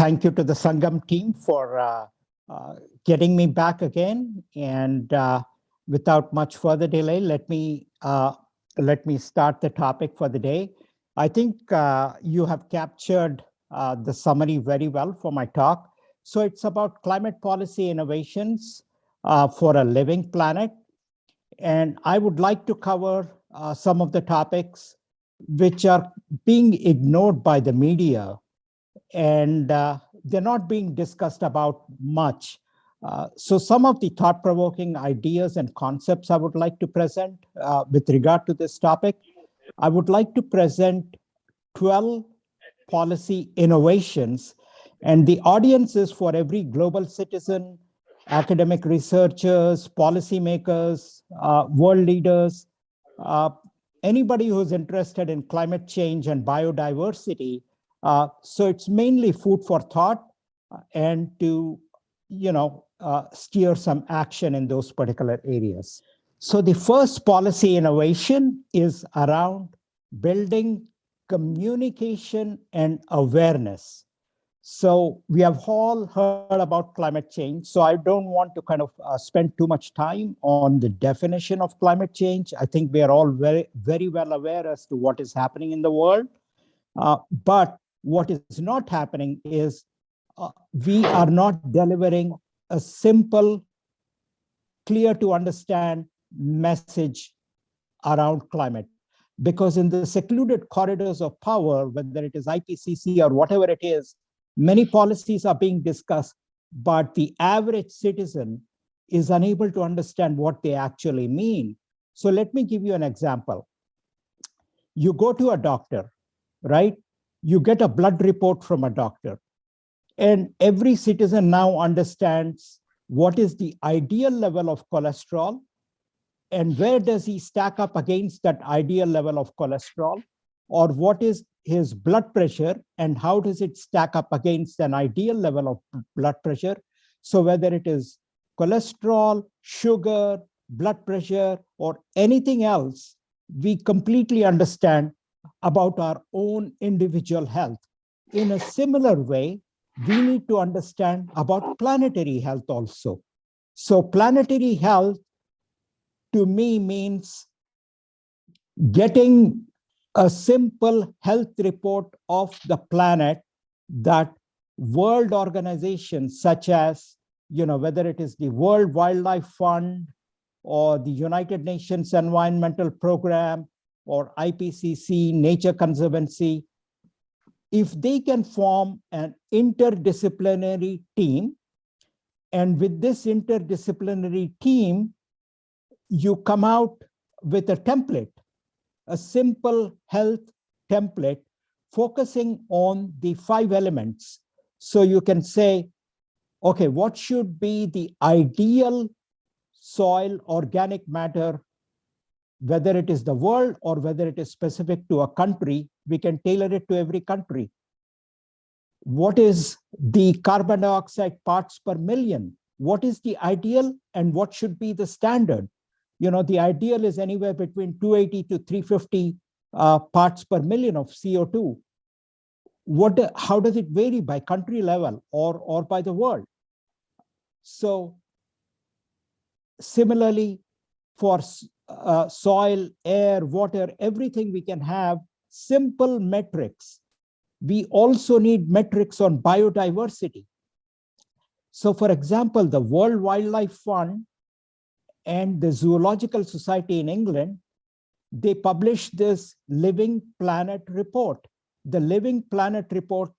thank you to the Sangam team for getting me back again. And without much further delay, let me start the topic for the day. I think you have captured the summary very well for my talk. So it's about climate policy innovations for a living planet. And I would like to cover some of the topics which are being ignored by the media, and they're not being discussed about much. So some of the thought-provoking ideas and concepts I would like to present with regard to this topic. I would like to present 12 policy innovations, and the audience is for every global citizen, academic researchers, policymakers, world leaders, anybody who's interested in climate change and biodiversity. So it's mainly food for thought and to, steer some action in those particular areas. So the first policy innovation is around building communication and awareness. So we have all heard about climate change. So I don't want to kind of spend too much time on the definition of climate change. I think we are all very, very well aware as to what is happening in the world. But what is not happening is we are not delivering a simple, clear to understand message around climate. Because in the secluded corridors of power, whether it is IPCC or whatever it is, many policies are being discussed, but the average citizen is unable to understand what they actually mean. So let me give you an example. You go to a doctor, right? You get a blood report from a doctor, and every citizen now understands what is the ideal level of cholesterol and where does he stack up against that ideal level of cholesterol, or what is his blood pressure and how does it stack up against an ideal level of blood pressure. So whether it is cholesterol, sugar, blood pressure, or anything else, we completely understand about our own individual health. In a similar way, we need to understand about planetary health also. So planetary health to me means getting a simple health report of the planet that world organizations such as, whether it is the World Wildlife Fund or the United Nations Environmental Program or IPCC, Nature Conservancy, if they can form an interdisciplinary team, and with this interdisciplinary team, you come out with a template, a simple health template focusing on the 5 elements. So you can say, okay, what should be the ideal soil organic matter, whether it is the world or whether it is specific to a country, we can tailor it to every country. What is the carbon dioxide parts per million? What is the ideal and what should be the standard? The ideal is anywhere between 280 to 350 parts per million of CO2. How does it vary by country level or by the world? So similarly, for soil, air, water, everything, we can have simple metrics. We also need metrics on biodiversity. So for example, the World Wildlife Fund and the Zoological Society in England, they published this Living Planet report. The Living Planet report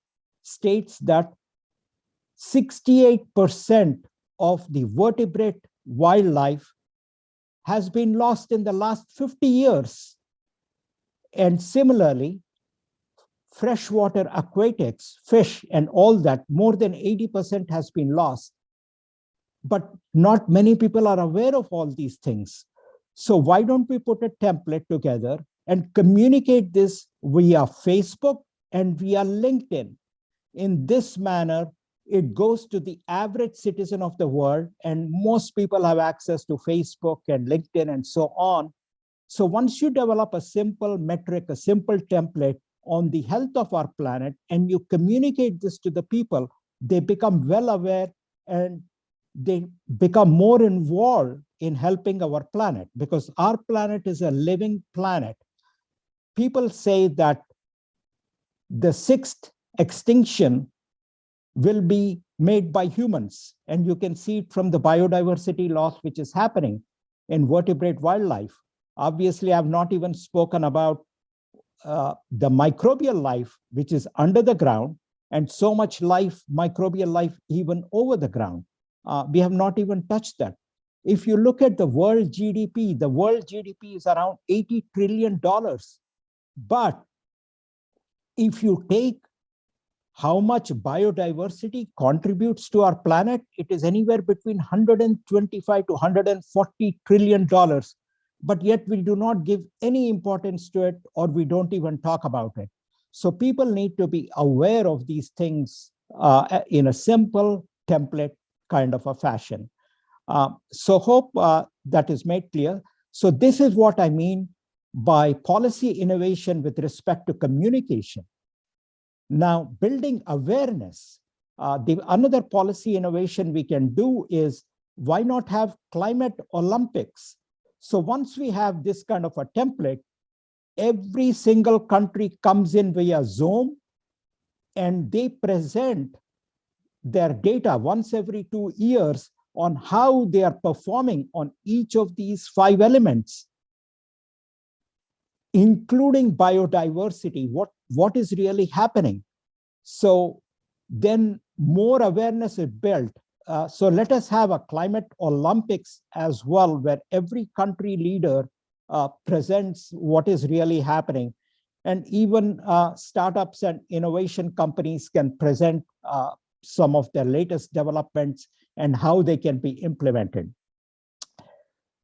states that 68% of the vertebrate wildlife has been lost in the last 50 years. And similarly, freshwater aquatics, fish and all that, more than 80% has been lost. But not many people are aware of all these things. So why don't we put a template together and communicate this via Facebook and via LinkedIn? In this manner, it goes to the average citizen of the world, and most people have access to Facebook and LinkedIn and so on. So once you develop a simple metric, a simple template, on the health of our planet and you communicate this to the people, they become well aware and they become more involved in helping our planet, because our planet is a living planet. People say that the sixth extinction will be made by humans, and you can see it from the biodiversity loss which is happening in vertebrate wildlife. Obviously, I've not even spoken about the microbial life which is under the ground, and so much life, microbial life, even over the ground. We have not even touched that. If you look at the world GDP is around $80 trillion. But if you take how much biodiversity contributes to our planet, it is anywhere between 125 to 140 trillion dollars. But yet we do not give any importance to it, or we don't even talk about it. So people need to be aware of these things in a simple template kind of a fashion. So hope that is made clear. So this is what I mean by policy innovation with respect to communication. Now, building awareness, another policy innovation we can do is, why not have climate Olympics? So once we have this kind of a template, every single country comes in via Zoom and they present their data once every 2 years on how they are performing on each of these 5 elements, including biodiversity, what is really happening. So then more awareness is built. So let us have a climate Olympics as well, where every country leader presents what is really happening. And even startups and innovation companies can present some of their latest developments and how they can be implemented.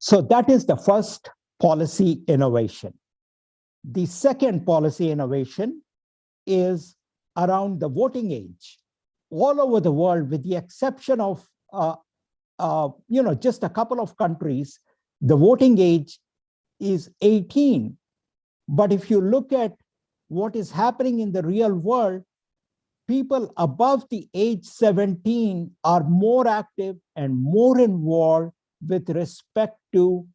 So that is the first policy innovation. The second policy innovation is around the voting age. All over the world, with the exception of just a couple of countries, the voting age is 18. But if you look at what is happening in the real world, people above the age 17 are more active and more involved with respect to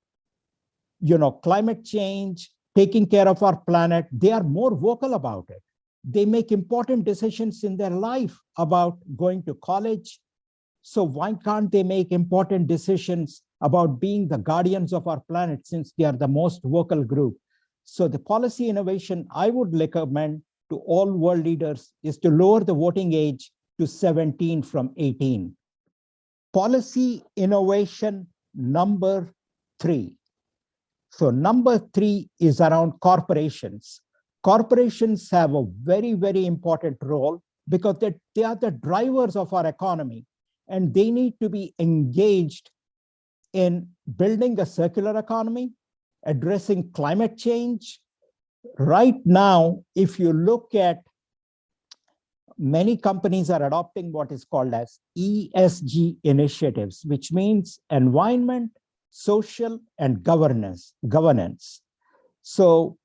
climate change, taking care of our planet. They are more vocal about it. They make important decisions in their life about going to college. So why can't they make important decisions about being the guardians of our planet, since they are the most vocal group? So the policy innovation I would recommend to all world leaders is to lower the voting age to 17 from 18. Policy innovation number 3. So number 3 is around corporations. Corporations have a very, very important role because they are the drivers of our economy, and they need to be engaged in building a circular economy, addressing climate change. Right now, if you look at, many companies are adopting what is called as ESG initiatives, which means environment, social, and governance. So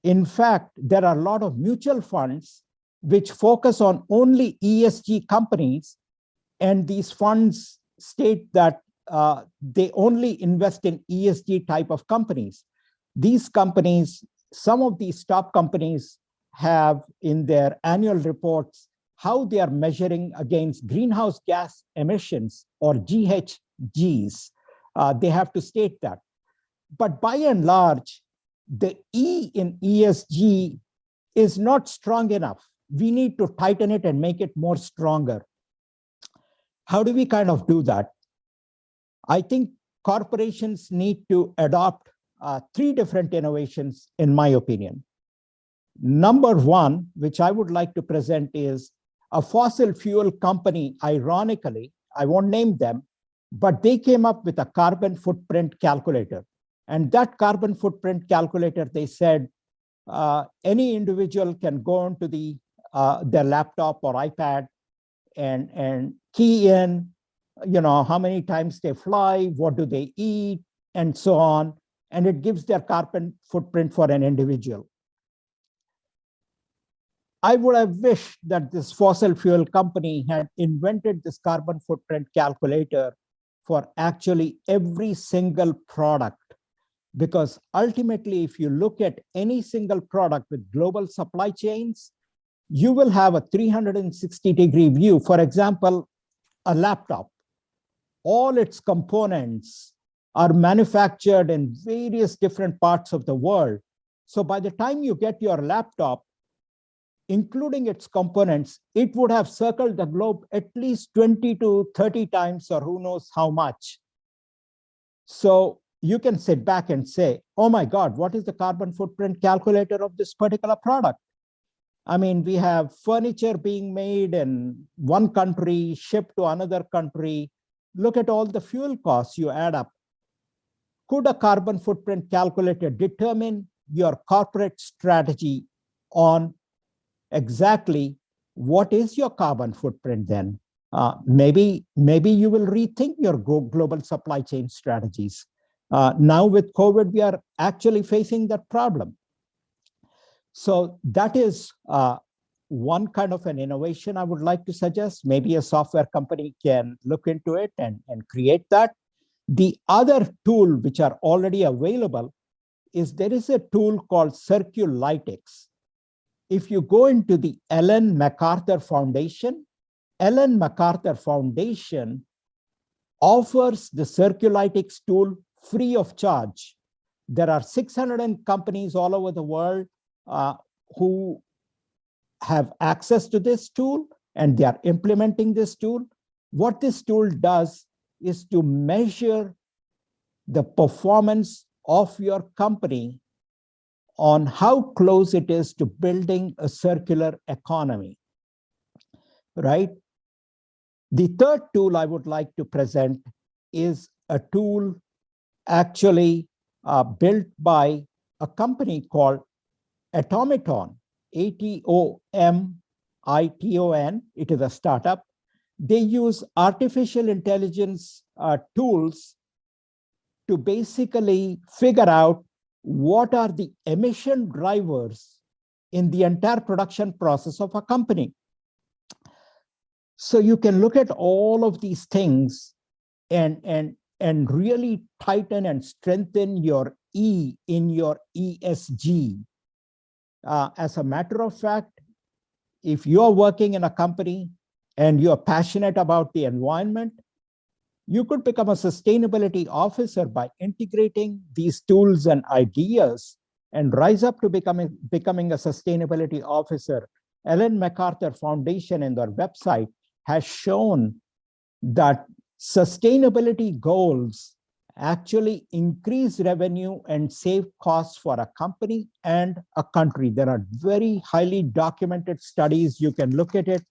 in fact, there are a lot of mutual funds which focus on only ESG companies, and these funds state that they only invest in ESG type of companies. These companies, some of these top companies, have in their annual reports how they are measuring against greenhouse gas emissions, or GHGs. They have to state that. But by and large, the E in ESG is not strong enough. We need to tighten it and make it more stronger. How do we kind of do that? I think corporations need to adopt 3 different innovations, in my opinion. Number 1, which I would like to present, is a fossil fuel company. Ironically, I won't name them, but they came up with a carbon footprint calculator. And that carbon footprint calculator, they said, any individual can go into their laptop or iPad and key in, how many times they fly, what do they eat, and so on. And it gives their carbon footprint for an individual. I would have wished that this fossil fuel company had invented this carbon footprint calculator for actually every single product. Because ultimately, if you look at any single product with global supply chains, you will have a 360-degree view. For example, a laptop. All its components are manufactured in various different parts of the world. So by the time you get your laptop, including its components, it would have circled the globe at least 20 to 30 times, or who knows how much. So you can sit back and say, oh my God, what is the carbon footprint calculator of this particular product? I mean, we have furniture being made in one country, shipped to another country. Look at all the fuel costs you add up. Could a carbon footprint calculator determine your corporate strategy on exactly what is your carbon footprint then? Maybe you will rethink your global supply chain strategies. Now with COVID, we are actually facing that problem. So that is one kind of an innovation I would like to suggest. Maybe a software company can look into it and create that. The other tool which are already available is there is a tool called Circulytics. If you go into the Ellen MacArthur Foundation, Ellen MacArthur Foundation offers the Circulytics tool free of charge. There are 600 companies all over the world who have access to this tool, and they are implementing this tool. What this tool does is to measure the performance of your company on how close it is to building a circular economy, right? The third tool I would like to present is a tool actually built by a company called Atomiton, A-T-O-M-I-T-O-N. It is a startup. They use artificial intelligence tools to basically figure out what are the emission drivers in the entire production process of a company. So you can look at all of these things and really tighten and strengthen your E in your ESG. As a matter of fact, if you're working in a company and you're passionate about the environment, you could become a sustainability officer by integrating these tools and ideas and rise up to becoming a sustainability officer. Ellen MacArthur Foundation and their website has shown that sustainability goals actually increase revenue and save costs for a company and a country. There are very highly documented studies. You can look at it.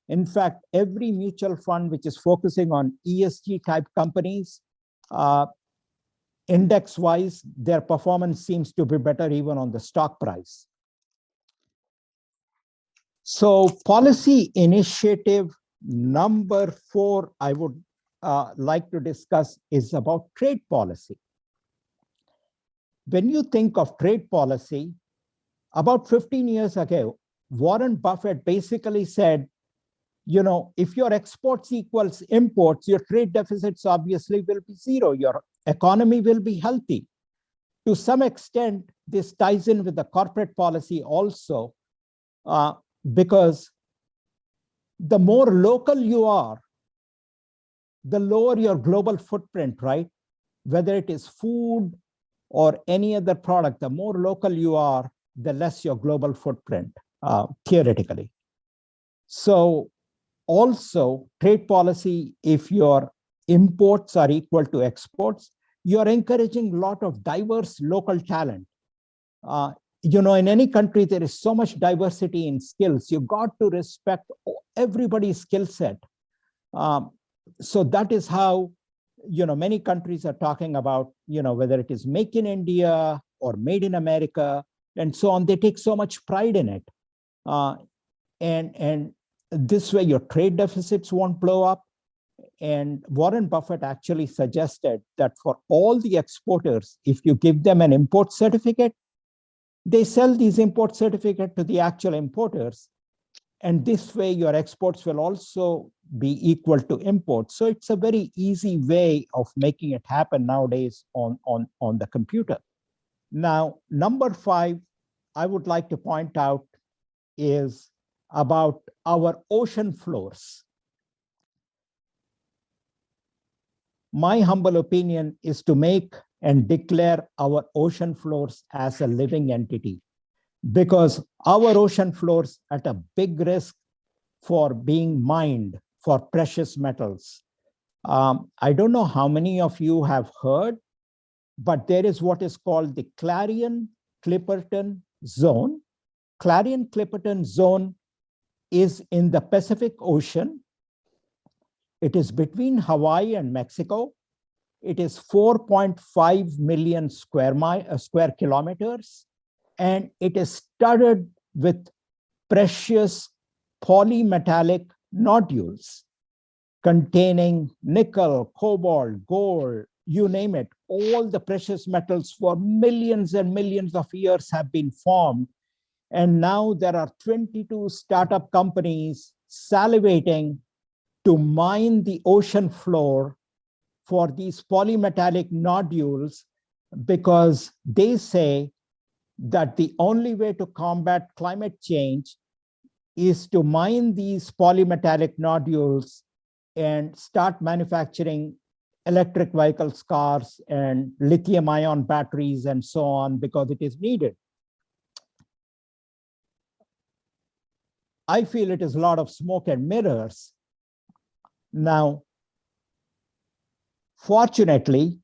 In fact, every mutual fund which is focusing on ESG type companies, index-wise, their performance seems to be better even on the stock price. So policy initiative number 4 I would like to discuss is about trade policy. When you think of trade policy, about 15 years ago, Warren Buffett basically said, you know, if your exports equals imports, your trade deficits obviously will be zero. Your economy will be healthy. To some extent, this ties in with the corporate policy also, because the more local you are, the lower your global footprint, right? Whether it is food or any other product, the more local you are, the less your global footprint, theoretically. So also, trade policy, if your imports are equal to exports, you're encouraging a lot of diverse local talent. You know, in any country, there is so much diversity in skills. You've got to respect everybody's skill set. So that is how, you know, many countries are talking about, you know, whether it is Make in India or Made in America and so on. They take so much pride in it. And this way your trade deficits won't blow up. And Warren Buffett actually suggested that for all the exporters, if you give them an import certificate, they sell these import certificates to the actual importers, And this way, your exports will also be equal to imports. So it's a very easy way of making it happen nowadays on the computer. Now, number 5, I would like to point out is about our ocean floors. My humble opinion is to make and declare our ocean floors as a living entity, because our ocean floors are at a big risk for being mined for precious metals. I don't know how many of you have heard, but there is what is called the Clarion-Clipperton Zone. Clarion-Clipperton Zone is in the Pacific Ocean. It is between Hawaii and Mexico. It is 4.5 million square kilometers, and it is studded with precious polymetallic nodules containing nickel, cobalt, gold, you name it. All the precious metals for millions and millions of years have been formed. And now there are 22 startup companies salivating to mine the ocean floor for these polymetallic nodules, because they say that the only way to combat climate change is to mine these polymetallic nodules and start manufacturing electric vehicles, cars, and lithium-ion batteries, and so on, because it is needed. I feel it is a lot of smoke and mirrors. Now, fortunately,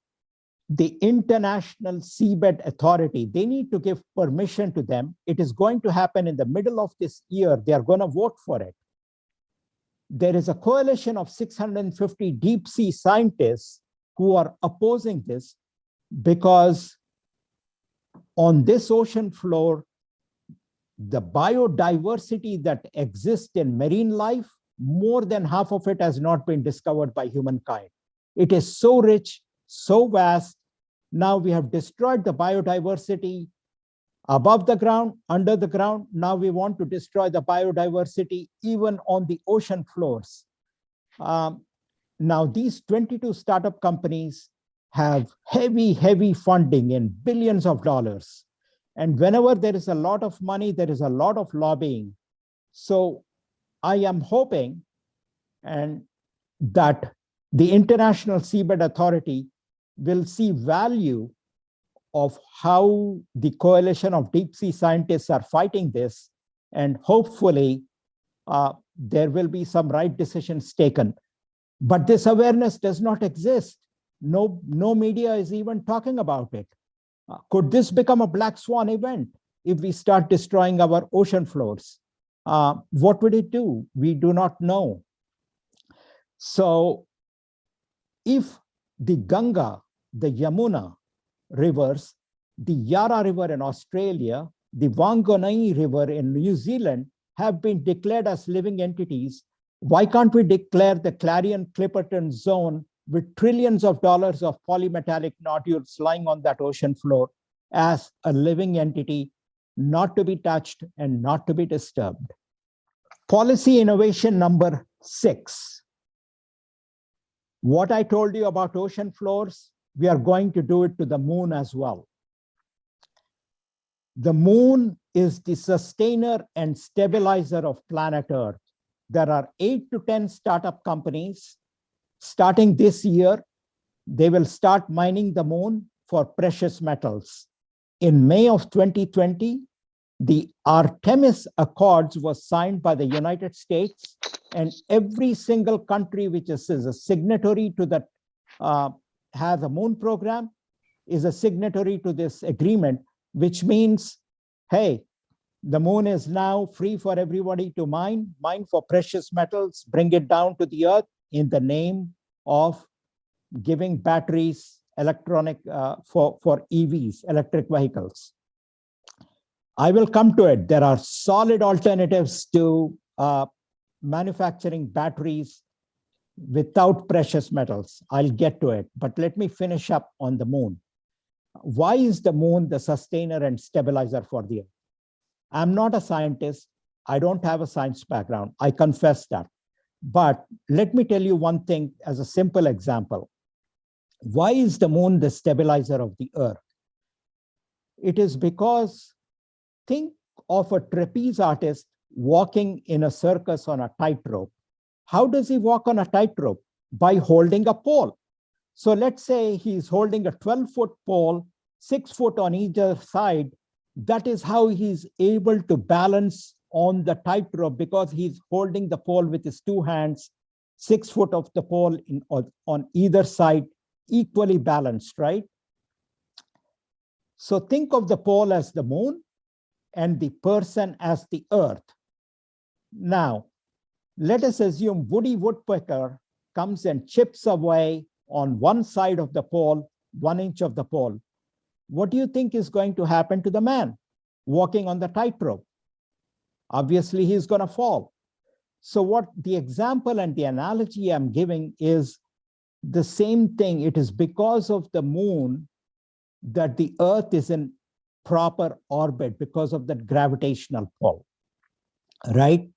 the International Seabed Authority, they need to give permission to them. It is going to happen in the middle of this year. They are going to vote for it. There is a coalition of 650 deep sea scientists who are opposing this, because on this ocean floor, the biodiversity that exists in marine life, more than half of it has not been discovered by humankind. It is so rich, so vast. Now we have destroyed the biodiversity above the ground, under the ground. Now we want to destroy the biodiversity even on the ocean floors. Now these 22 startup companies have heavy funding in billions of dollars. And whenever there is a lot of money, there is a lot of lobbying. So I am hoping and that the International Seabed Authority will see value of how the coalition of deep sea scientists are fighting this, and hopefully there will be some right decisions taken. But this awareness does not exist. No media is even talking about it. Could this become a black swan event if we start destroying our ocean floors? What would it do? We do not know. So if the Ganga, the Yamuna rivers, the Yarra River in Australia, the Wanganui River in New Zealand have been declared as living entities, why can't we declare the Clarion-Clipperton Zone with trillions of dollars of polymetallic nodules lying on that ocean floor as a living entity, not to be touched and not to be disturbed? Policy innovation number 6. What I told you about ocean floors, we are going to do it to the moon as well. The moon is the sustainer and stabilizer of planet Earth. There are 8 to 10 startup companies. Starting this year, they will start mining the moon for precious metals. In May of 2020, the Artemis Accords was signed by the United States, and every single country which is a signatory to that, has a moon program, is a signatory to this agreement, which means, hey, the moon is now free for everybody to mine for precious metals, bring it down to the earth in the name of giving batteries, electronic, for EVs, electric vehicles. I will come to it. There are solid alternatives to manufacturing batteries without precious metals. I'll get to it, but let me finish up on the moon. Why is the moon the sustainer and stabilizer for the Earth? I'm not a scientist. I don't have a science background. I confess that. But let me tell you one thing as a simple example. Why is the moon the stabilizer of the earth? It is because, think of a trapeze artist walking in a circus on a tightrope. How does he walk on a tightrope? By holding a pole. So let's say he's holding a 12-foot pole, 6 foot on either side. That is how he's able to balance on the tightrope, because he's holding the pole with his 2 hands, 6 foot of the pole on either side, equally balanced, right? So think of the pole as the moon and the person as the earth. Now, let us assume Woody Woodpecker comes and chips away on one side of the pole, 1 inch of the pole. What do you think is going to happen to the man walking on the tightrope? Obviously, he's going to fall. So what the example and the analogy I'm giving is the same thing. It is because of the moon that the earth is in proper orbit, because of that gravitational pull, right?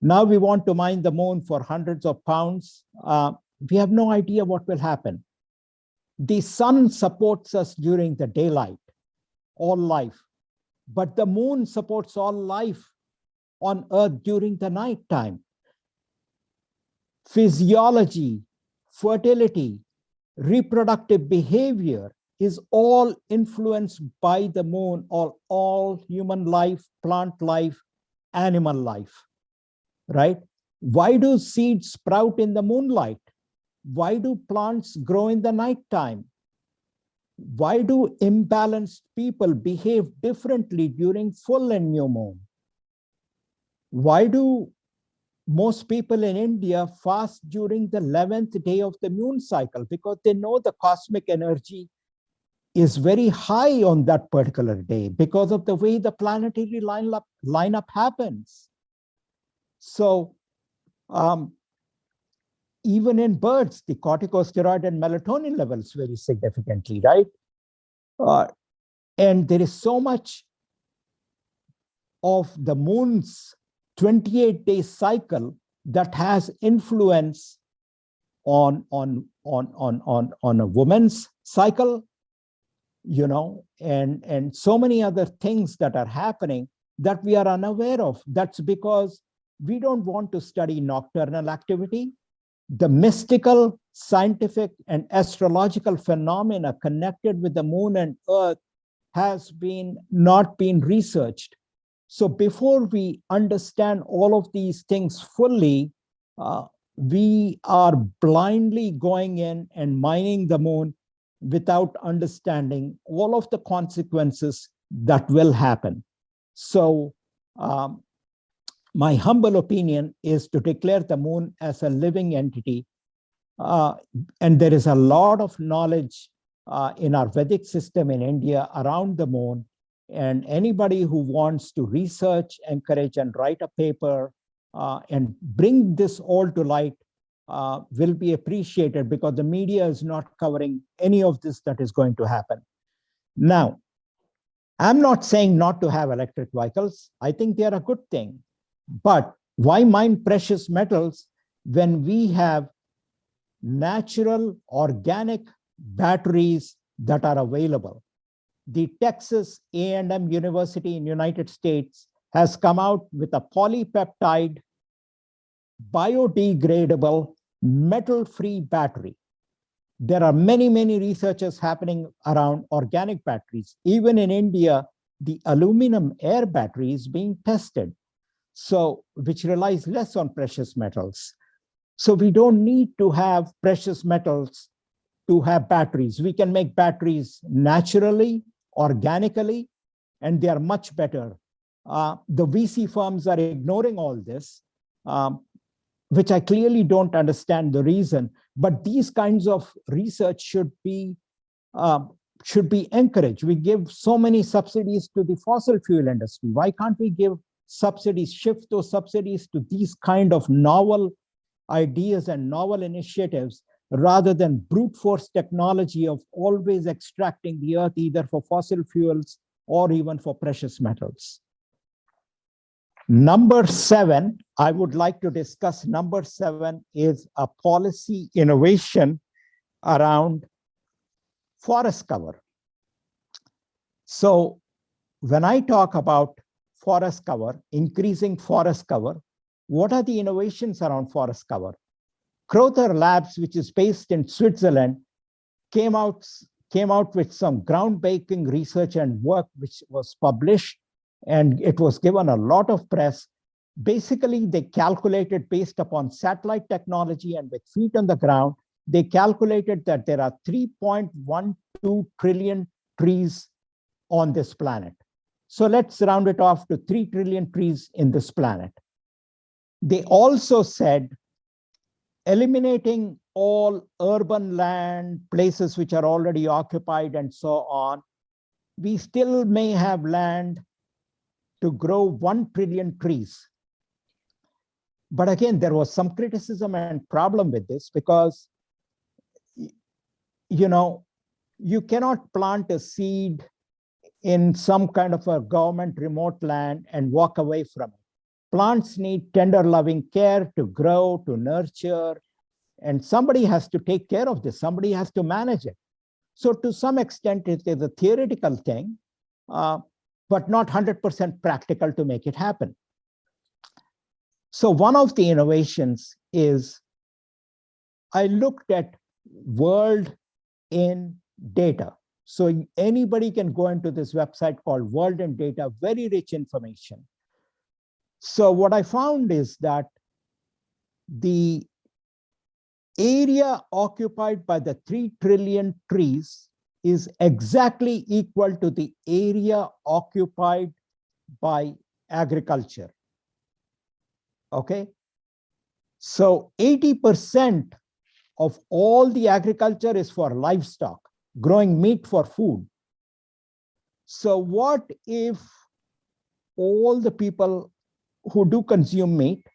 Now we want to mine the moon for hundreds of pounds. We have no idea what will happen. The sun supports us during the daylight, all life, but the moon supports all life on earth during the nighttime. Physiology, fertility, reproductive behavior is all influenced by the moon, or all human life, plant life, animal life, right? Why do seeds sprout in the moonlight? Why do plants grow in the nighttime? Why do imbalanced people behave differently during full and new moon? Why do most people in India fast during the 11th day of the moon cycle? Because they know the cosmic energy is very high on that particular day because of the way the planetary lineup happens. So even in birds, the corticosteroid and melatonin levels vary significantly, right? And there is so much of the moon's 28-day cycle that has influence on a woman's cycle, you know, and so many other things that are happening that we are unaware of. That's because we don't want to study nocturnal activity. The mystical, scientific, and astrological phenomena connected with the moon and earth has not been researched. So before we understand all of these things fully, we are blindly going in and mining the moon without understanding all of the consequences that will happen. So my humble opinion is to declare the moon as a living entity. And there is a lot of knowledge in our Vedic system in India around the moon. And anybody who wants to research, encourage, and write a paper and bring this all to light will be appreciated, because the media is not covering any of this that is going to happen. Now, I'm not saying not to have electric vehicles. I think they are a good thing. But why mine precious metals when we have natural, organic batteries that are available? The Texas A&M University in United States has come out with a polypeptide, biodegradable, metal-free battery. There are many, many researchers happening around organic batteries. Even in India, the aluminum air battery is being tested, so which relies less on precious metals. So we don't need to have precious metals to have batteries. We can make batteries naturally, organically, and they are much better. The VC firms are ignoring all this, which I clearly don't understand the reason, but these kinds of research should be encouraged. We give so many subsidies to the fossil fuel industry. Why can't we give subsidies, shift those subsidies to these kind of novel ideas and novel initiatives, rather than brute force technology of always extracting the earth either for fossil fuels or even for precious metals? Number 7, I would like to discuss. Number 7 is a policy innovation around forest cover. So when I talk about forest cover, increasing forest cover, what are the innovations around forest cover? Crowther Labs, which is based in Switzerland, came out with some groundbreaking research and work which was published, and it was given a lot of press. Basically, they calculated based upon satellite technology and with feet on the ground, they calculated that there are 3.12 trillion trees on this planet. So let's round it off to 3 trillion trees in this planet. They also said eliminating all urban land, places which are already occupied and so on, we still may have land to grow 1 trillion trees. But again, there was some criticism and problem with this because, you know, you cannot plant a seed in some kind of a government remote land and walk away from it. Plants need tender, loving care to grow, to nurture, and somebody has to take care of this. Somebody has to manage it. So to some extent, it is a theoretical thing, but not 100% practical to make it happen. So one of the innovations is I looked at World in Data. So anybody can go into this website called World in Data, very rich information. So what I found is that the area occupied by the 3 trillion trees is exactly equal to the area occupied by agriculture. Okay. So 80% of all the agriculture is for livestock, growing meat for food. So what if all the people who do consume meat,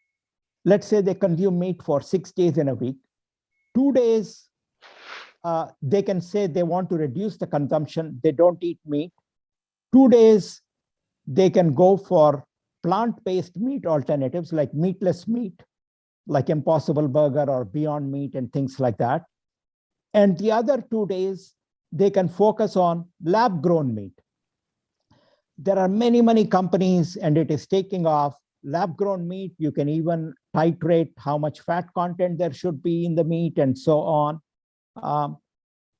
let's say they consume meat for 6 days in a week, 2 days, they can say they want to reduce the consumption, they don't eat meat. 2 days, they can go for plant-based meat alternatives like meatless meat, like Impossible Burger or Beyond Meat and things like that. And the other 2 days, they can focus on lab-grown meat. There are many, many companies, and it is taking off. Lab-grown meat, you can even titrate how much fat content there should be in the meat and so on.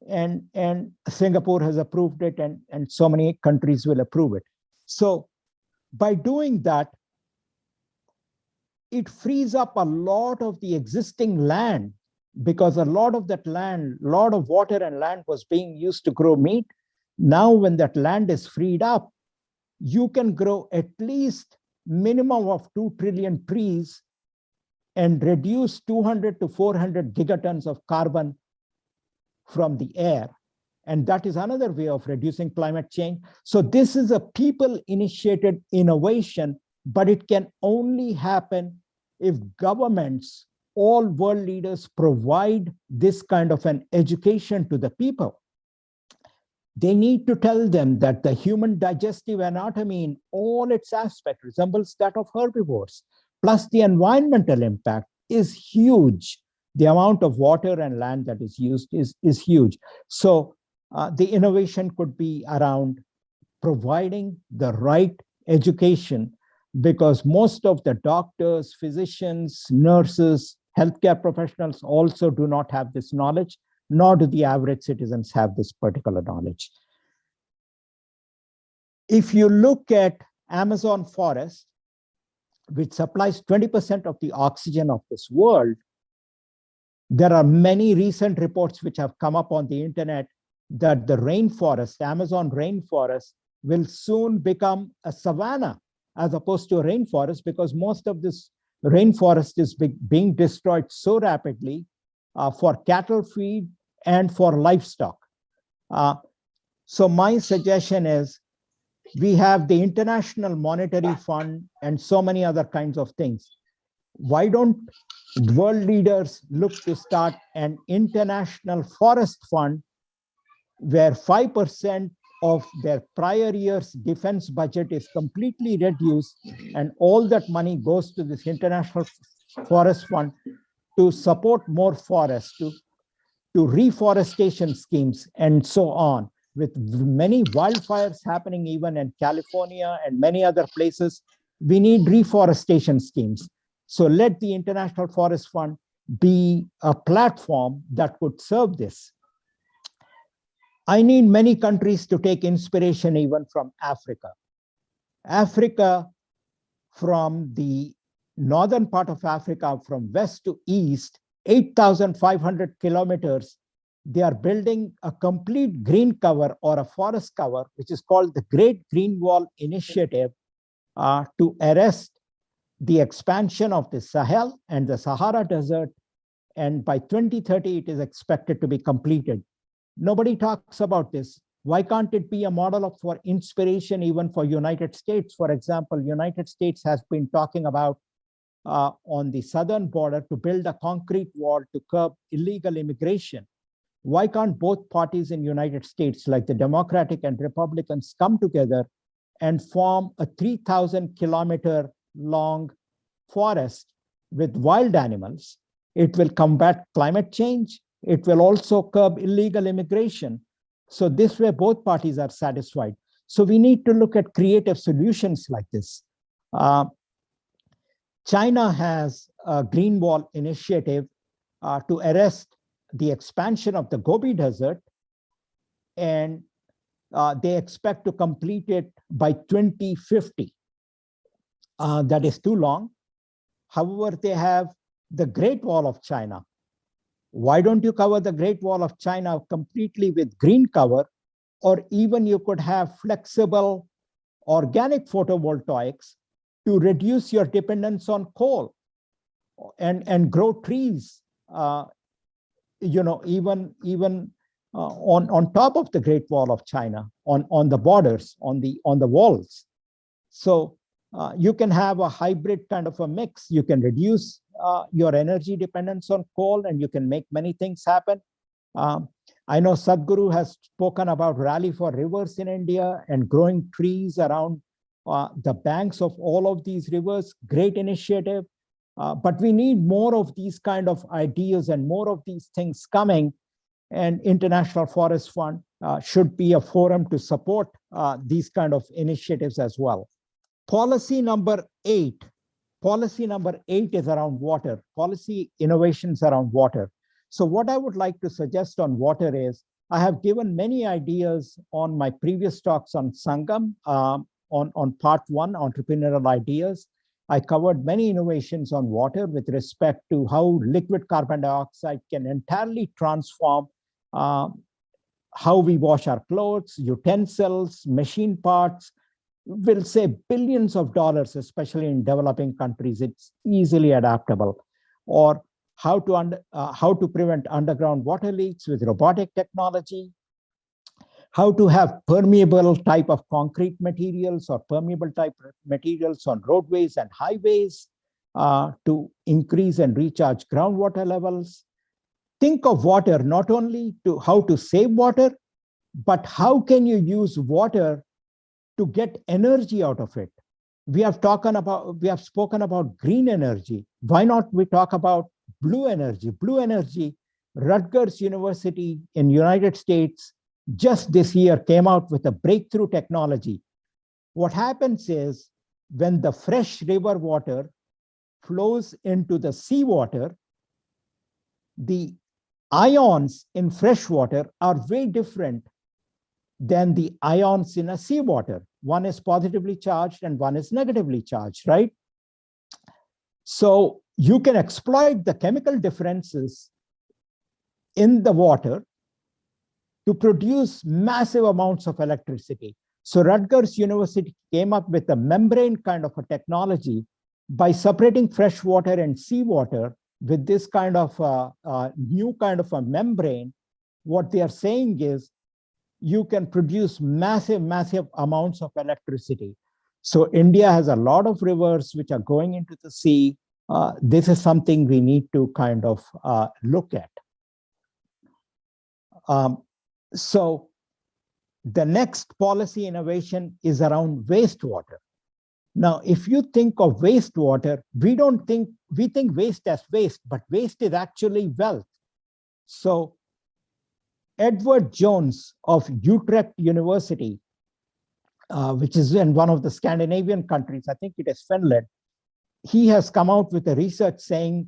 And Singapore has approved it, and so many countries will approve it. So by doing that, it frees up a lot of the existing land, because a lot of that land, a lot of water and land was being used to grow meat. Now, when that land is freed up, you can grow at least minimum of 2 trillion trees and reduce 200 to 400 gigatons of carbon from the air. And that is another way of reducing climate change. So this is a people-initiated innovation, but it can only happen if governments, all world leaders, provide this kind of an education to the people. They need to tell them that the human digestive anatomy in all its aspects resembles that of herbivores, plus the environmental impact is huge. The amount of water and land that is used is huge. So the innovation could be around providing the right education, because most of the doctors, physicians, nurses, healthcare professionals also do not have this knowledge, nor do the average citizens have this particular knowledge. If you look at Amazon forest, which supplies 20% of the oxygen of this world, there are many recent reports which have come up on the internet that the rainforest, Amazon rainforest, will soon become a savanna as opposed to a rainforest, because most of this rainforest is being destroyed so rapidly for cattle feed and for livestock. So my suggestion is, we have the International Monetary Fund and so many other kinds of things. Why don't world leaders look to start an international forest fund where 5% of their prior year's defense budget is completely reduced, and all that money goes to this International Forest Fund to support more forests, to reforestation schemes, and so on. With many wildfires happening even in California and many other places, we need reforestation schemes. So let the International Forest Fund be a platform that could serve this. I need many countries to take inspiration even from Africa. Africa, from the northern part of Africa, from west to east, 8,500 kilometers, they are building a complete green cover or a forest cover, which is called the Great Green Wall Initiative, to arrest the expansion of the Sahel and the Sahara Desert. And by 2030, it is expected to be completed. Nobody talks about this. Why can't it be a model for inspiration even for United States? For example, United States has been talking about on the southern border to build a concrete wall to curb illegal immigration. Why can't both parties in United States, like the Democratic and Republicans, come together and form a 3,000-kilometer long forest with wild animals? It will combat climate change. It will also curb illegal immigration. So this way, both parties are satisfied. So we need to look at creative solutions like this. China has a Green Wall Initiative to arrest the expansion of the Gobi Desert, and they expect to complete it by 2050. That is too long. However, they have the Great Wall of China. Why don't you cover the Great Wall of China completely with green cover? Or even you could have flexible organic photovoltaics to reduce your dependence on coal and grow trees, even on top of the Great Wall of China, on the borders, on the walls. So you can have a hybrid kind of a mix. You can reduce your energy dependence on coal, and you can make many things happen. I know Sadhguru has spoken about Rally for Rivers in India and growing trees around the banks of all of these rivers. Great initiative. But we need more of these kind of ideas and more of these things coming. And International Forest Fund should be a forum to support these kind of initiatives as well. Policy number 8. Policy number 8 is around water. Policy innovations around water. So what I would like to suggest on water is, I have given many ideas on my previous talks on Sangam, on part 1, entrepreneurial ideas. I covered many innovations on water with respect to how liquid carbon dioxide can entirely transform how we wash our clothes, utensils, machine parts. Will save billions of dollars, especially in developing countries. It's easily adaptable. Or how to prevent underground water leaks with robotic technology. How to have permeable type of concrete materials or permeable type materials on roadways and highways to increase and recharge groundwater levels. Think of water not only to how to save water, but how can you use water to get energy out of it. We have spoken about green energy. Why not we talk about blue energy? Blue energy, Rutgers University in United States just this year came out with a breakthrough technology. What happens is when the fresh river water flows into the seawater, the ions in fresh water are way different than the ions in a seawater. One is positively charged and one is negatively charged, right? So you can exploit the chemical differences in the water to produce massive amounts of electricity. So Rutgers University came up with a membrane kind of a technology by separating fresh water and seawater with this kind of new kind of a membrane. What they are saying is you can produce massive amounts of electricity. So India has a lot of rivers which are going into the sea. This is something we need to kind of look at. So The next policy innovation is around wastewater. Now, if you think of wastewater, we think waste as waste, but waste is actually wealth. So Edward Jones of Utrecht University, which is in one of the Scandinavian countries, I think it is Finland, he has come out with a research saying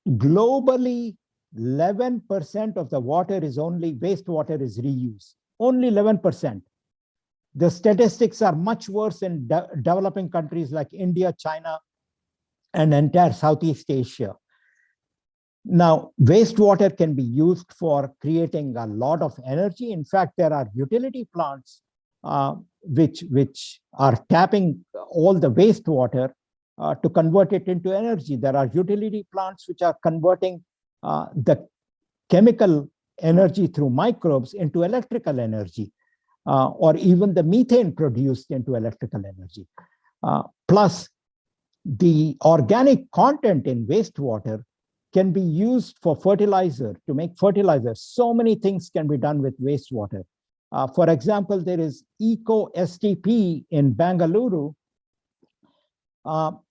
globally 11% of the water is only wastewater is reused, only 11%. The statistics are much worse in developing countries like India, China, and entire Southeast Asia. Now, wastewater can be used for creating a lot of energy. In fact, there are utility plants which are tapping all the wastewater to convert it into energy. There are utility plants which are converting the chemical energy through microbes into electrical energy, or even the methane produced into electrical energy. Plus, the organic content in wastewater can be used for fertilizer, to make fertilizer. So many things can be done with wastewater. For example, there is Eco STP in Bangalore,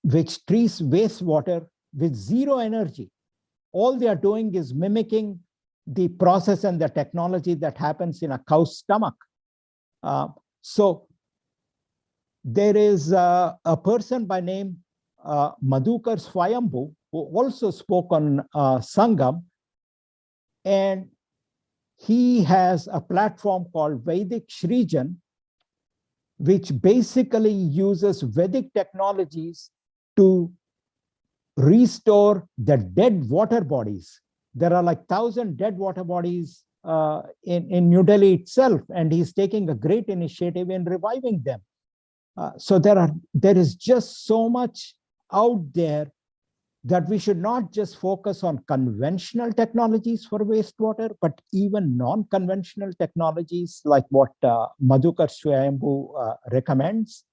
which treats wastewater with zero energy. All they are doing is mimicking the process and the technology that happens in a cow's stomach. So there is a person by name Madhukar Swayambhu, who also spoke on Sangam, and he has a platform called Vedic Shrijan, which basically uses Vedic technologies to restore the dead water bodies. There are like 1,000 dead water bodies in New Delhi itself, and he's taking a great initiative in reviving them. So there is just so much out there that we should not just focus on conventional technologies for wastewater, but even non-conventional technologies like what Madhukar Swayambhu recommends.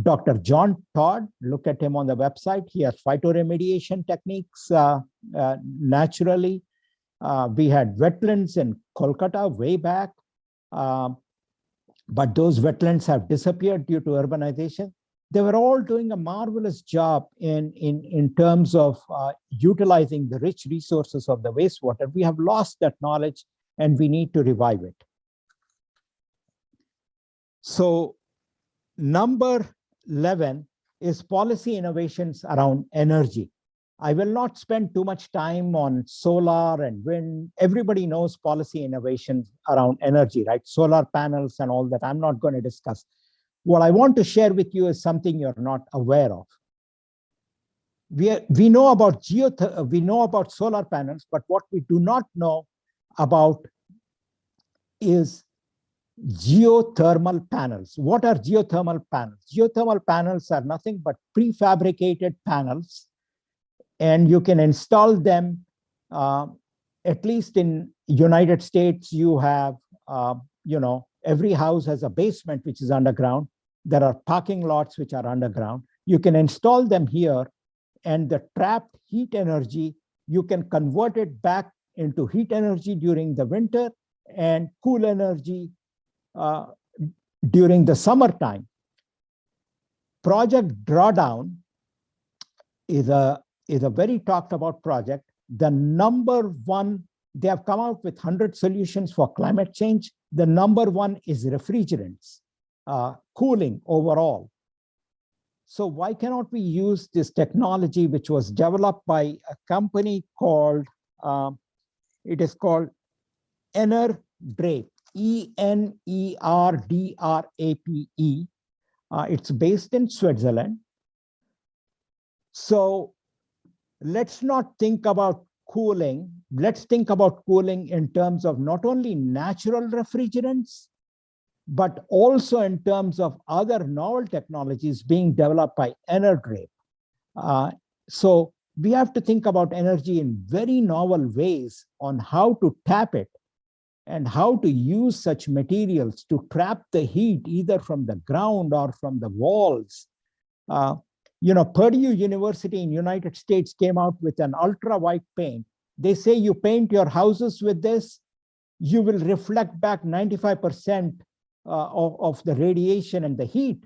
Dr. John Todd, look at him on the website. He has phytoremediation techniques naturally. We had wetlands in Kolkata way back, but those wetlands have disappeared due to urbanization. They were all doing a marvelous job in terms of utilizing the rich resources of the wastewater. We have lost that knowledge and we need to revive it. So number 11 is policy innovations around energy. I will not spend too much time on solar and wind. Everybody knows policy innovations around energy, right? Solar panels and all that. I'm not going to discuss. What I want to share with you is something you're not aware of. We know about solar panels, but what we do not know about is geothermal panels. What are geothermal panels? Geothermal panels are nothing but prefabricated panels, and you can install them. At least in United States, you have, every house has a basement which is underground. There are parking lots which are underground. You can install them here, and the trapped heat energy, you can convert it back into heat energy during the winter and cool energy during the summertime. Project Drawdown is a very talked about project. The number one, they have come out with 100 solutions for climate change. The number one is refrigerants, cooling overall. So why cannot we use this technology, which was developed by a company called, it is called Enerdrape, ENERDRAPE. It's based in Switzerland. So let's not think about cooling. Let's think about cooling in terms of not only natural refrigerants, but also in terms of other novel technologies being developed by Enerdrape. So we have to think about energy in very novel ways on how to tap it and how to use such materials to trap the heat either from the ground or from the walls. Purdue University in United States came out with an ultra white paint. They say you paint your houses with this, you will reflect back 95% of the radiation and the heat,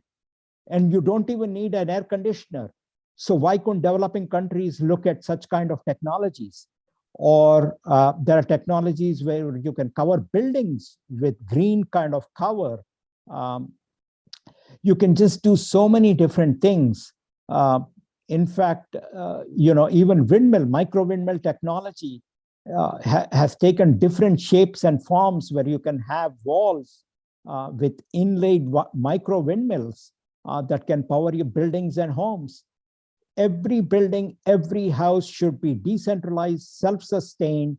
and you don't even need an air conditioner. So why couldn't developing countries look at such kind of technologies? Or there are technologies where you can cover buildings with green kind of cover. Um, you can just do so many different things. In fact, even micro windmill technology has taken different shapes and forms, where you can have walls with inlaid micro windmills that can power your buildings and homes. Every building, every house should be decentralized, self-sustained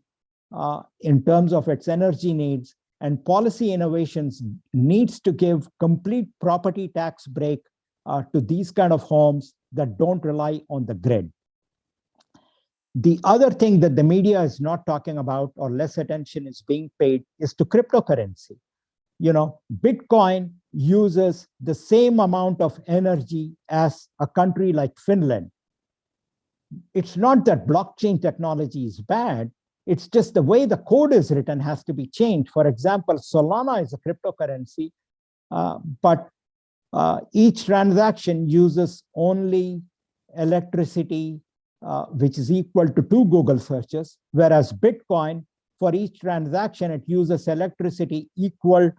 in terms of its energy needs, and policy innovations needs to give complete property tax break to these kind of homes that don't rely on the grid. The other thing that the media is not talking about, or less attention is being paid, is to cryptocurrency. Bitcoin uses the same amount of energy as a country like Finland. It's not that blockchain technology is bad. It's just the way the code is written has to be changed. For example, Solana is a cryptocurrency, but each transaction uses only electricity, which is equal to 2 Google searches, whereas Bitcoin, for each transaction, it uses electricity equal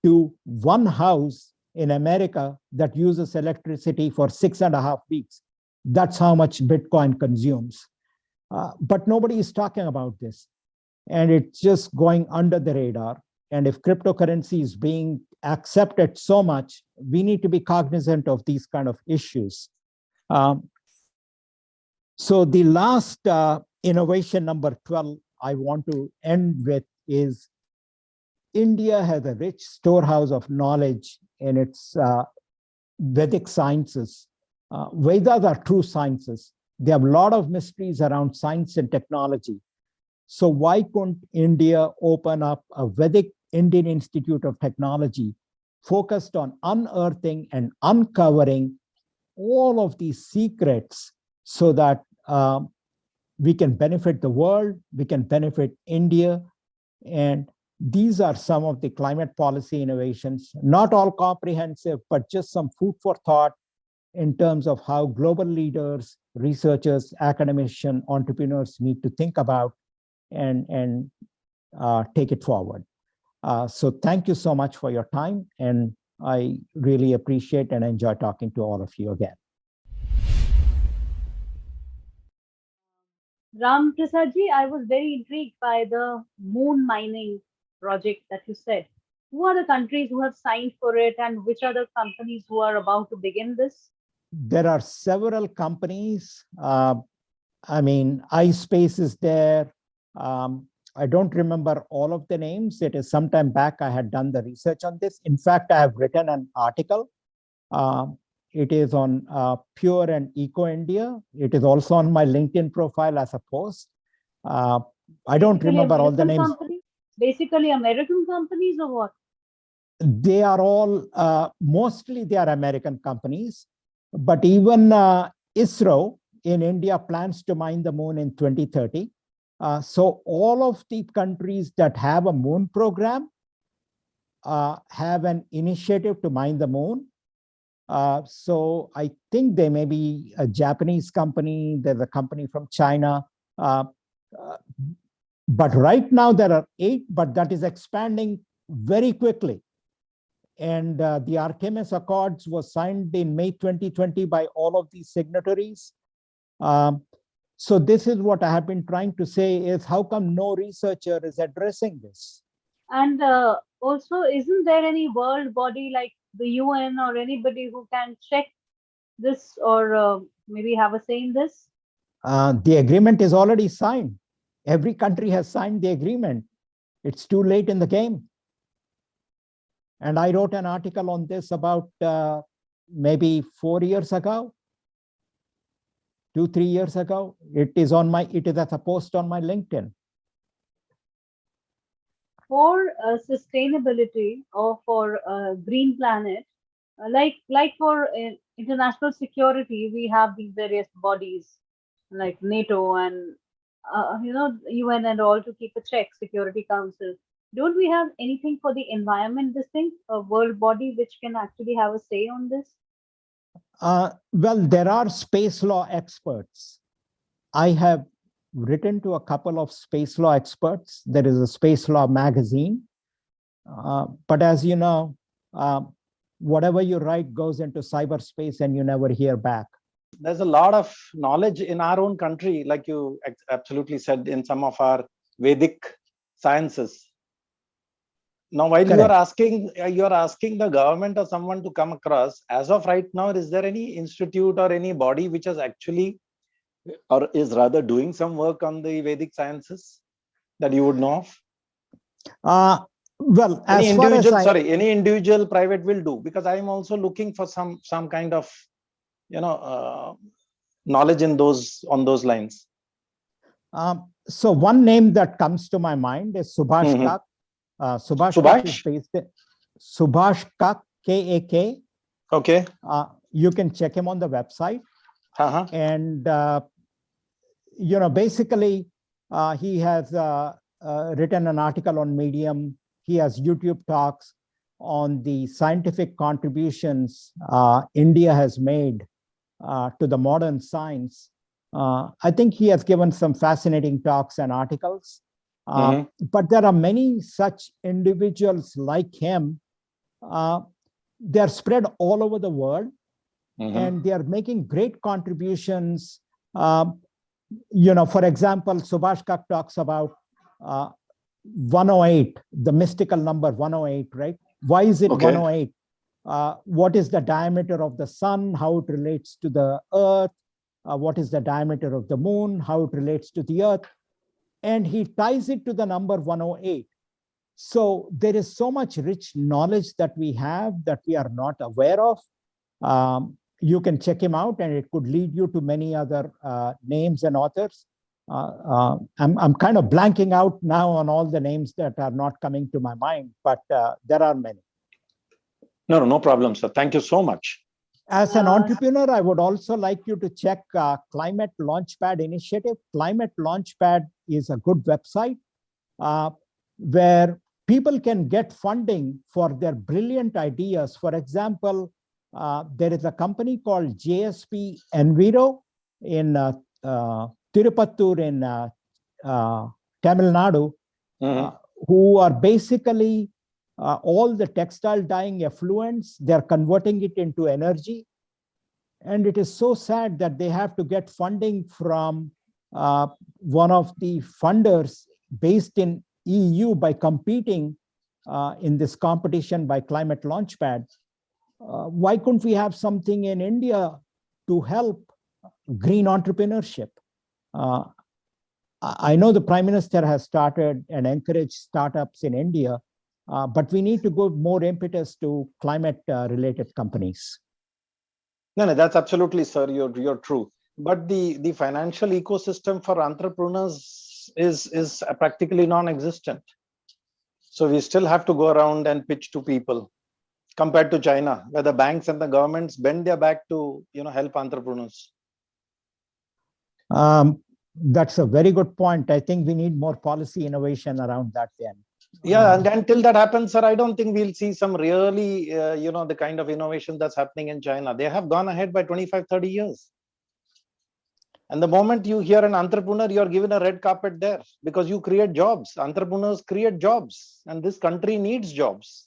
to 1 house in America that uses electricity for 6.5 weeks. That's how much Bitcoin consumes. But nobody is talking about this. And it's just going under the radar. And if cryptocurrency is being accepted so much, we need to be cognizant of these kind of issues. So the last innovation, number 12, I want to end with is India has a rich storehouse of knowledge in its Vedic sciences. Vedas are true sciences. They have a lot of mysteries around science and technology. So why couldn't India open up a Vedic Indian Institute of Technology focused on unearthing and uncovering all of these secrets, so that we can benefit the world, we can benefit India? And these are some of the climate policy innovations, not all comprehensive, but just some food for thought in terms of how global leaders, researchers, academicians, entrepreneurs need to think about and take it forward. So thank you so much for your time, and I really appreciate and enjoy talking to all of you again. Ram Prasad ji, I was very intrigued by the moon mining project that you said. Who are the countries who have signed for it, and which are the companies who are about to begin this? There are several companies. iSpace is there. I don't remember all of the names. It is some time back I had done the research on this. In fact, I have written an article. It is on Pure and Eco India. It is also on my LinkedIn profile as a post. I don't remember all the names. Basically American companies, or what? They are all, mostly they are American companies, but even ISRO in India plans to mine the moon in 2030. So all of the countries that have a moon program have an initiative to mine the moon. So I think there may be a Japanese company, there's a company from China. But right now there are 8, but that is expanding very quickly. And the Artemis Accords was signed in May 2020 by all of these signatories. So this is what I have been trying to say, is how come no researcher is addressing this? And also, isn't there any world body like the UN or anybody who can check this, or maybe have a say in this? The agreement is already signed. Every country has signed the agreement. It's too late in the game. And I wrote an article on this about maybe 4 years ago, 2-3 years ago. It is as a post on my LinkedIn. For sustainability or for green planet, like for international security, we have these various bodies like NATO and UN and all to keep a check, Security Council. Don't we have anything for the environment, this thing, a world body which can actually have a say on this? Well, there are space law experts. I have written to a couple of space law experts. There is a space law magazine. But as you know, whatever you write goes into cyberspace and you never hear back. There's a lot of knowledge in our own country, like you absolutely said, in some of our Vedic sciences. Now, while Correct. you are asking the government or someone to come across, as of right now, is there any institute or any body which has actually, or is rather doing some work on the Vedic sciences that you would know of? Well, Any as far as individual, any individual private will do, because I'm also looking for some kind of, knowledge in on those lines. So one name that comes to my mind is Subhash Kak. Subhash Kak is based in Subhash Kak, K-A-K. Okay. You can check him on the website. And, basically, he has written an article on Medium. He has YouTube talks on the scientific contributions India has made to the modern science. I think he has given some fascinating talks and articles. But there are many such individuals like him. They're spread all over the world, and they are making great contributions. For example, Subhash Kak talks about 108, the mystical number 108, right? Why is it 108? What is the diameter of the sun, how it relates to the earth? What is the diameter of the moon, how it relates to the earth? And he ties it to the number 108. So there is so much rich knowledge that we have that we are not aware of. You can check him out, and it could lead you to many other names and authors. I'm kind of blanking out now on all the names that are not coming to my mind, but there are many. No problem, sir. Thank you so much. As an entrepreneur, I would also like you to check Climate Launchpad Initiative. Climate Launchpad is a good website where people can get funding for their brilliant ideas. For example, there is a company called JSP Enviro in Tirupattur in Tamil Nadu, who are basically all the textile dyeing effluents, they're converting it into energy. And it is so sad that they have to get funding from one of the funders based in EU by competing in this competition by Climate Launchpad. Why couldn't we have something in India to help green entrepreneurship? I know the Prime Minister has started and encouraged startups in India, but we need to give more impetus to climate-related companies. No, that's absolutely, sir. You're true. But the financial ecosystem for entrepreneurs is practically non-existent. So we still have to go around and pitch to people, compared to China, where the banks and the governments bend their back to help entrepreneurs. That's a very good point. I think we need more policy innovation around that then. Yeah, and until that happens, sir, I don't think we'll see some really, the kind of innovation that's happening in China. They have gone ahead by 25, 30 years. And the moment you hear an entrepreneur, you're given a red carpet there because you create jobs. Entrepreneurs create jobs, and this country needs jobs.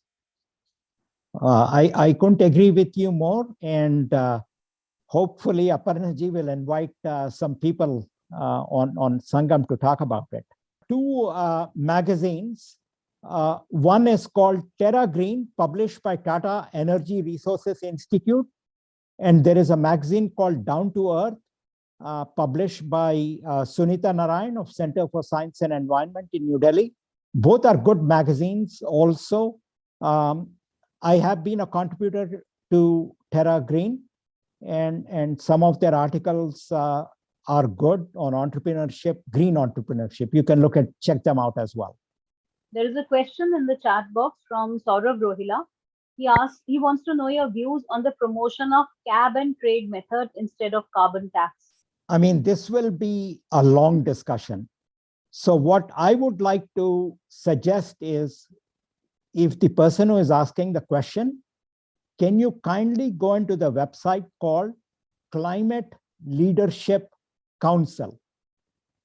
I couldn't agree with you more. And hopefully Aparnaji will invite some people on Sangam to talk about it. Two magazines. One is called Terra Green, published by Tata Energy Resources Institute. And there is a magazine called Down to Earth, published by Sunita Narayan of Center for Science and Environment in New Delhi. Both are good magazines also. I have been a contributor to Terra Green, and some of their articles are good on entrepreneurship, green entrepreneurship. You can check them out as well. There is a question in the chat box from Saurav Rohila. He wants to know your views on the promotion of cap and trade method instead of carbon tax. I mean, this will be a long discussion. So what I would like to suggest is, if the person who is asking the question, can you kindly go into the website called Climate Leadership Council?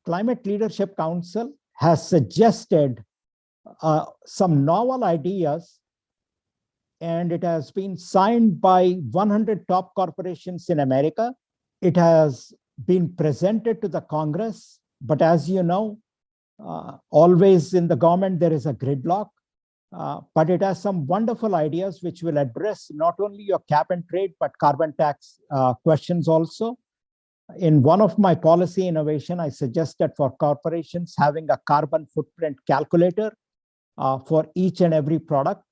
Climate Leadership Council has suggested some novel ideas, and it has been signed by 100 top corporations in America. It has been presented to the Congress, but as you know, always in the government there is a gridlock. But it has some wonderful ideas which will address not only your cap and trade, but carbon tax questions also. In one of my policy innovation, I suggested for corporations having a carbon footprint calculator for each and every product,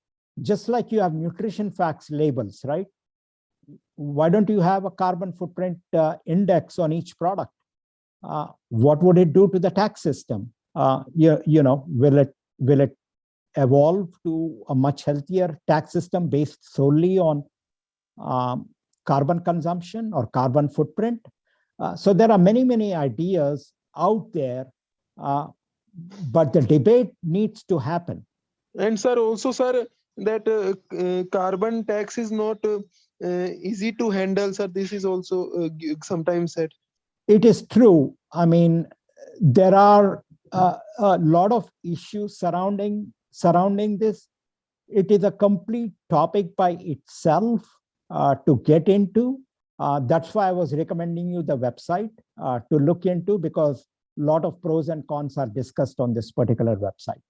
just like you have nutrition facts labels, right? Why don't you have a carbon footprint index on each product? What would it do to the tax system? Will it evolve to a much healthier tax system based solely on carbon consumption or carbon footprint? So there are many ideas out there, but the debate needs to happen. And sir, also sir, that carbon tax is not easy to handle, sir. This is also sometimes said. It is true. I mean, there are a lot of issues surrounding this. It is a complete topic by itself to get into. That's why I was recommending you the website to look into, because a lot of pros and cons are discussed on this particular website.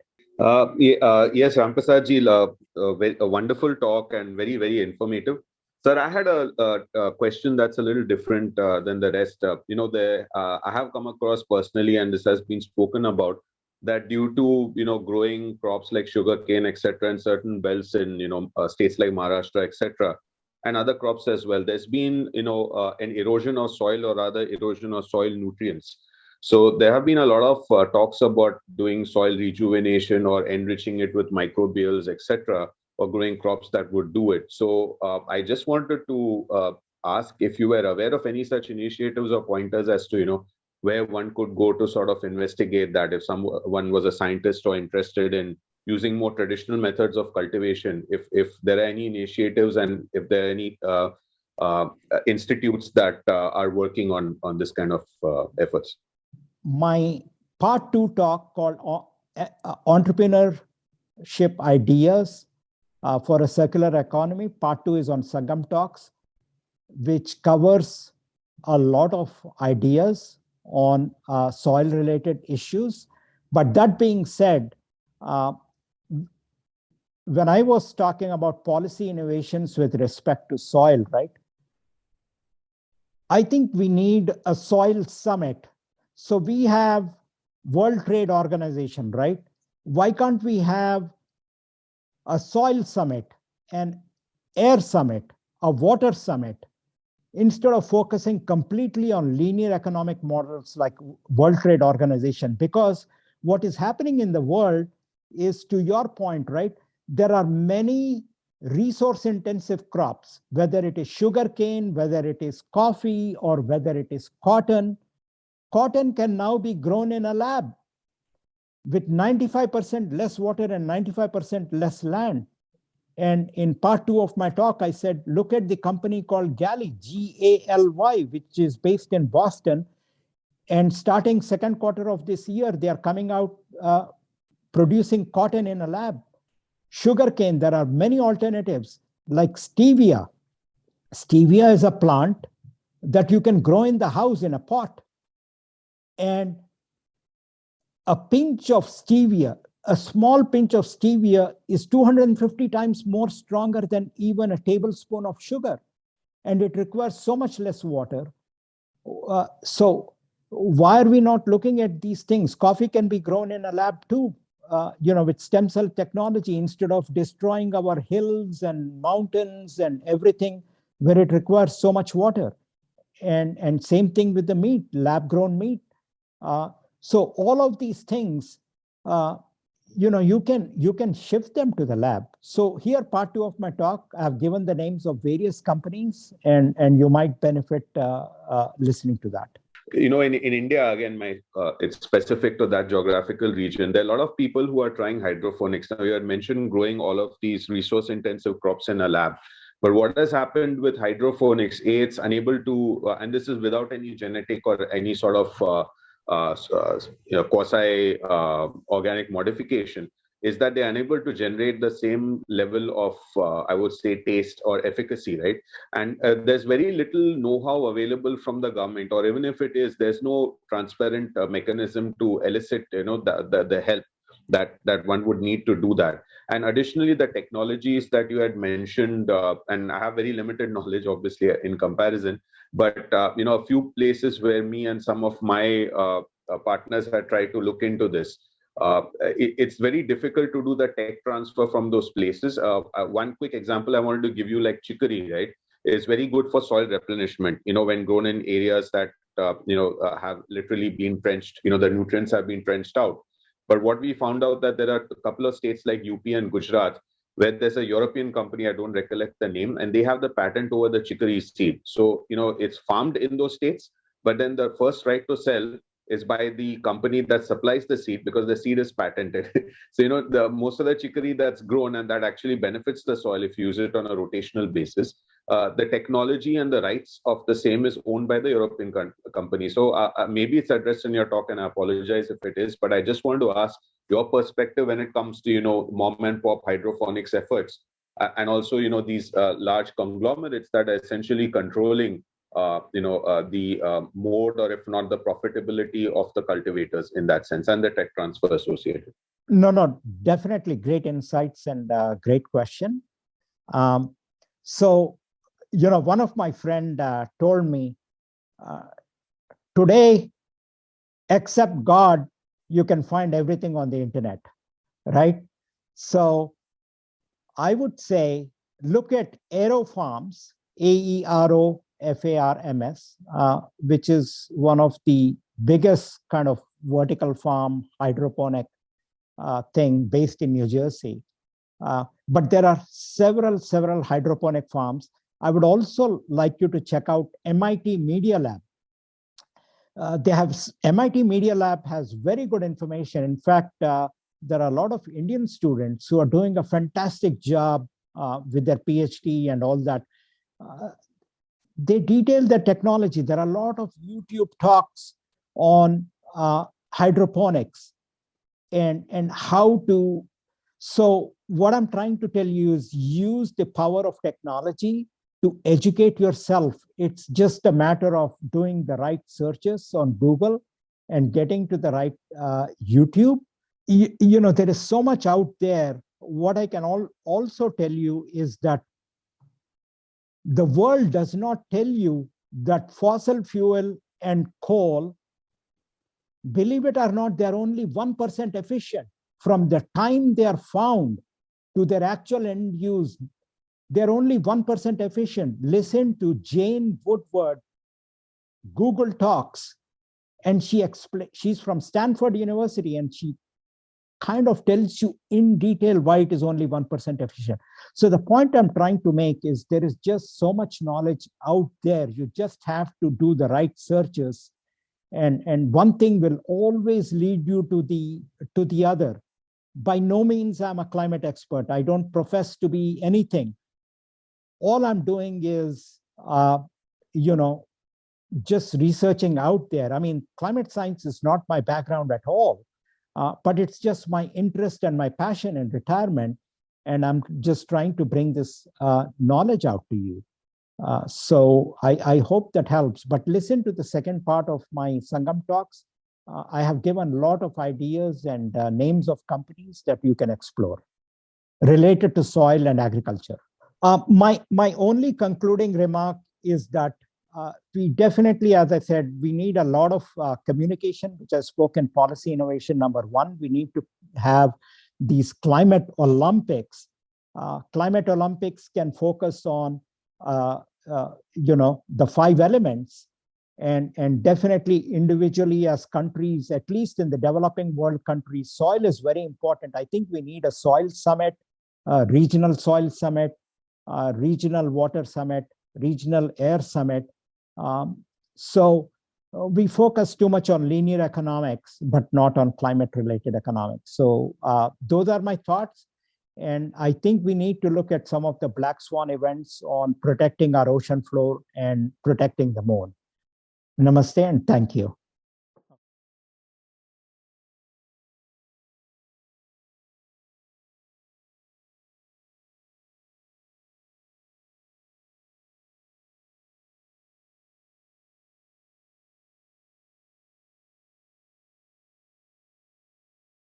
Yes, Ramprasad ji, a wonderful talk and very informative. Sir, I had a question that's a little different than the rest. I have come across personally, and this has been spoken about, that due to growing crops like sugarcane, etc., and certain belts in states like Maharashtra, etc., and other crops as well, there's been an erosion of soil, or rather erosion of soil nutrients. So there have been a lot of talks about doing soil rejuvenation or enriching it with microbials, etc., or growing crops that would do it. So I just wanted to ask if you were aware of any such initiatives or pointers as to where one could go to sort of investigate that, if someone was a scientist or interested in using more traditional methods of cultivation, if there are any initiatives and if there are any institutes that are working on this kind of efforts. My part 2 talk called Entrepreneurship Ideas for a Circular Economy, part 2 is on Sangam Talks, which covers a lot of ideas on soil related issues. But that being said, when I was talking about policy innovations with respect to soil, right? I think we need a soil summit. So we have World Trade Organization, right? Why can't we have a soil summit, an air summit, a water summit, instead of focusing completely on linear economic models like World Trade Organization? Because what is happening in the world is, to your point, right? There are many resource intensive crops, whether it is sugarcane, whether it is coffee, or whether it is cotton. Cotton can now be grown in a lab with 95% less water and 95% less land. And in part 2 of my talk, I said, look at the company called Gally, G-A-L-Y, which is based in Boston. And starting second quarter of this year, they are coming out producing cotton in a lab. Sugarcane, there are many alternatives like stevia. Stevia is a plant that you can grow in the house in a pot. And a pinch of stevia, a small pinch of stevia, is 250 times more stronger than even a tablespoon of sugar. And it requires so much less water. So why are we not looking at these things? Coffee can be grown in a lab too, with stem cell technology, instead of destroying our hills and mountains and everything where it requires so much water. And same thing with the meat, lab grown meat. So all of these things, you can shift them to the lab. So here, part 2 of my talk, I've given the names of various companies, and you might benefit listening to that. in India, again, it's specific to that geographical region. There are a lot of people who are trying hydroponics. Now, you had mentioned growing all of these resource-intensive crops in a lab. But what has happened with hydroponics, it's unable to, and this is without any genetic or any sort of quasi organic modification, is that they're unable to generate the same level of, I would say, taste or efficacy, right? And there's very little know-how available from the government, or even if it is, there's no transparent mechanism to elicit, the help that one would need to do that. And additionally, the technologies that you had mentioned, and I have very limited knowledge, obviously, in comparison, but a few places where me and some of my partners had tried to look into this. It's very difficult to do the tech transfer from those places. One quick example I wanted to give you, like chicory, right, is very good for soil replenishment. When grown in areas that have literally been trenched, the nutrients have been trenched out. But what we found out that there are a couple of states like UP and Gujarat where there's a European company, I don't recollect the name, and they have the patent over the chicory seed. So it's farmed in those states, but then the first right to sell is by the company that supplies the seed, because the seed is patented. So the most of the chicory that's grown and that actually benefits the soil if you use it on a rotational basis, the technology and the rights of the same is owned by the European company. So maybe it's addressed in your talk, and I apologize if it is, but I just want to ask your perspective when it comes to mom and pop hydroponics efforts, and also these large conglomerates that are essentially controlling the mode, or if not the profitability of the cultivators in that sense, and the tech transfer associated. No, definitely great insights and great question. So, one of my friend told me, today, except God, you can find everything on the internet, right? So I would say, look at AeroFarms, AeroFarms, which is one of the biggest kind of vertical farm hydroponic thing based in New Jersey. But there are several hydroponic farms. I would also like you to check out MIT Media Lab. MIT Media Lab has very good information. In fact, there are a lot of Indian students who are doing a fantastic job with their PhD and all that. They detail the technology. There are a lot of YouTube talks on hydroponics and how to. So what I'm trying to tell you is use the power of technology to educate yourself. It's just a matter of doing the right searches on Google and getting to the right YouTube. There is so much out there. What I can also tell you is that the world does not tell you that fossil fuel and coal, believe it or not, they're only 1% efficient. From the time they are found to their actual end use, they're only 1% efficient. Listen to Jane Woodward, Google Talks, and she's from Stanford University, and she kind of tells you in detail why it is only 1% efficient. So the point I'm trying to make is there is just so much knowledge out there. You just have to do the right searches, and one thing will always lead you to the other. By no means I'm a climate expert. I don't profess to be anything. All I'm doing is, just researching out there. I mean, climate science is not my background at all, but it's just my interest and my passion in retirement. And I'm just trying to bring this knowledge out to you. So I hope that helps. But listen to the second part of my Sangam talks. I have given a lot of ideas and names of companies that you can explore related to soil and agriculture. My only concluding remark is that we definitely, as I said, we need a lot of communication, which I spoke in policy innovation number 1. We need to have these climate Olympics. Climate Olympics can focus on, the 5 elements. And definitely individually as countries, at least in the developing world countries, soil is very important. I think we need a soil summit, regional soil summit, regional water summit, regional air summit. So we focus too much on linear economics, but not on climate-related economics. So those are my thoughts. And I think we need to look at some of the black swan events on protecting our ocean floor and protecting the moon. Namaste and thank you.